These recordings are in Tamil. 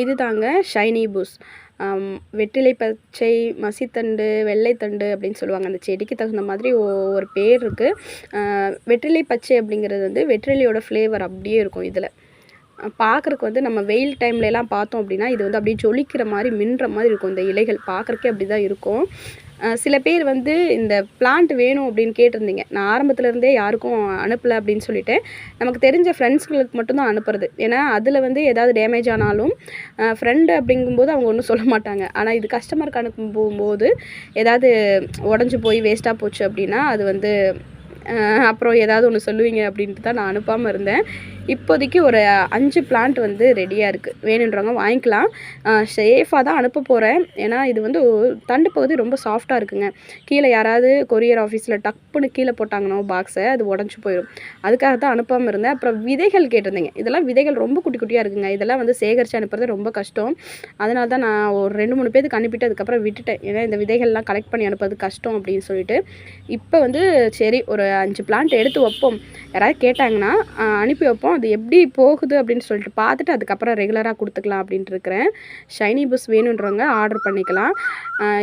இது தாங்க ஷைனி பூஸ். வெற்றிலை பச்சை, மசித்தண்டு, வெள்ளைத்தண்டு அப்படின்னு சொல்லுவாங்க. அந்த செடிக்கு தகுந்த மாதிரி ஒரு பேர் இருக்குது. வெற்றிலை பச்சை அப்படிங்கிறது வந்து வெற்றிலையோட ஃப்ளேவர் அப்படியே இருக்கும் இதில். பார்க்குறக்கு வந்து நம்ம வெயில் டைம்லலாம் பார்த்தோம் அப்படின்னா இது வந்து அப்படியே ஜொலிக்கிற மாதிரி மின்னுற மாதிரி இருக்கும். இந்த இலைகள் பார்க்குறக்கே அப்படி தான் இருக்கும். சில பேர் வந்து இந்த பிளான்ட் வேணும் அப்படின்னு கேட்டிருந்தீங்க. நான் ஆரம்பத்துலேருந்தே யாருக்கும் அனுப்பலை அப்படின்னு சொல்லிட்டு நமக்கு தெரிஞ்ச ஃப்ரெண்ட்ஸ்களுக்கு மட்டும்தான் அனுப்புறது. ஏன்னா அதில் வந்து ஏதாவது டேமேஜ் ஆனாலும் ஃப்ரெண்டு அப்படிங்கும்போது அவங்க ஒன்றும் சொல்ல மாட்டாங்க. ஆனால் இது கஸ்டமருக்கு அனுப்பும் போகும்போது ஏதாவது உடஞ்சி போய் வேஸ்ட்டாக போச்சு அப்படின்னா அது வந்து அப்புறம் ஏதாவது ஒன்று சொல்லுவீங்க அப்படின்ட்டு தான் நான் அனுப்பாமல் இருந்தேன். இப்போதைக்கு ஒரு 5 பிளான்ட் வந்து ரெடியாக இருக்குது. வேணுன்றவங்க வாங்கிக்கலாம். சேஃபாக தான் அனுப்ப போகிறேன். ஏன்னா இது வந்து தண்டு பகுதி ரொம்ப சாஃப்டாக இருக்குங்க. கீழே யாராவது கொரியர் ஆஃபீஸில் டப்புன்னு கீழே போட்டாங்கன்னா பாக்ஸை அது உடஞ்சி போயிடும். அதுக்காக தான் அனுப்பாமல் இருந்தேன். அப்புறம் விதைகள் கேட்டிருந்தீங்க. இதெல்லாம் விதைகள் ரொம்ப குட்டி குட்டியாக இருக்குங்க. இதெல்லாம் வந்து சேகரித்து அனுப்புறது ரொம்ப கஷ்டம். அதனால தான் நான் ஒரு 2, 3 பேருக்கு அனுப்பிட்டு அதுக்கப்புறம் விட்டுட்டேன். ஏன்னா இந்த விதைகள்லாம் கலெக்ட் பண்ணி அனுப்புறது கஷ்டம் அப்படின்னு சொல்லிட்டு. இப்போ வந்து சரி ஒரு 5 பிளான்ட் எடுத்து வைப்போம். யாராவது கேட்டாங்கன்னா அனுப்பி வைப்போம். அது எப்படி போகுது அப்படின்னு சொல்லிட்டு பார்த்துட்டு அதுக்கப்புறம் ரெகுலராக கொடுத்துக்கலாம் அப்படின்ட்டு இருக்கிறேன். ஷைனி பூஸ் வேணுன்றவங்க ஆர்டர் பண்ணிக்கலாம்.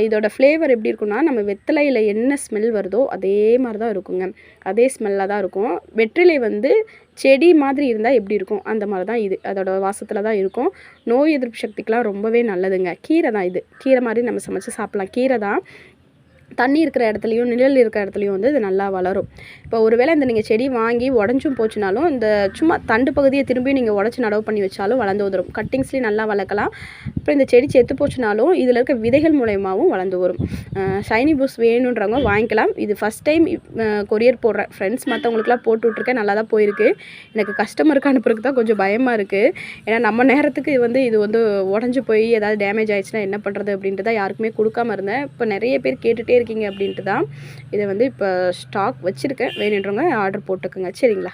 இதோட ஃப்ளேவர் எப்படி இருக்குன்னா நம்ம வெத்தலையில் என்ன ஸ்மெல் வருதோ அதே மாதிரி தான் இருக்குங்க. அதே ஸ்மெல்லாக தான் இருக்கும். வெற்றிலை வந்து செடி மாதிரி இருந்தால் எப்படி இருக்கும் அந்த மாதிரி தான் இது. அதோட வாசத்தில் தான் இருக்கும். நோய் எதிர்ப்பு சக்திக்கெலாம் ரொம்பவே நல்லதுங்க. கீரை தான் இது. கீரை மாதிரி நம்ம சமைச்சு சாப்பிட்லாம். கீரை தான். தண்ணி இருக்கிற இடத்துலையும் நிழல் இருக்கிற இடத்துலையும் வந்து இது நல்லா வளரும். இப்போ ஒருவேளை இந்த நீங்கள் செடி வாங்கி உடஞ்சும் போச்சுனாலும் இந்த சும்மா தண்டு பகுதியை திரும்பி நீங்கள் உடச்சி நடவு பண்ணி வச்சாலும் வளர்ந்து வந்துடும். கட்டிங்ஸ்லேயும் நல்லா வளர்க்கலாம். அப்புறம் இந்த செடி செத்து போச்சுனாலும் இதில் இருக்க விதைகள் மூலயமாவும் வளர்ந்து வரும். ஷைனி பூஸ் வேணுன்றவங்க வாங்கிக்கலாம். இது ஃபஸ்ட் டைம் கொரியர் போடுறேன். ஃப்ரெண்ட்ஸ் மற்றவங்களுக்குலாம் போட்டு விட்ருக்கேன். நல்லா தான் போயிருக்கு. எனக்கு கஸ்டமருக்கு அனுப்புறதுக்கு தான் கொஞ்சம் பயமாக இருக்குது. ஏன்னா நம்ம நேரத்துக்கு இது வந்து உடஞ்சி போய் ஏதாவது டேமேஜ் ஆயிடுச்சுன்னா என்ன பண்ணுறது அப்படின்ட்டு தான் யாருக்குமே கொடுக்காம இருந்தேன். இப்போ நிறைய பேர் கேட்டுகிட்டே இருக்கீங்க அப்படின்ட்டு தான் இதை வந்து இப்போ ஸ்டாக் வச்சுருக்கேன். வேணுன்றவங்க ஆர்டர் போட்டுக்கோங்க. சரிங்களா?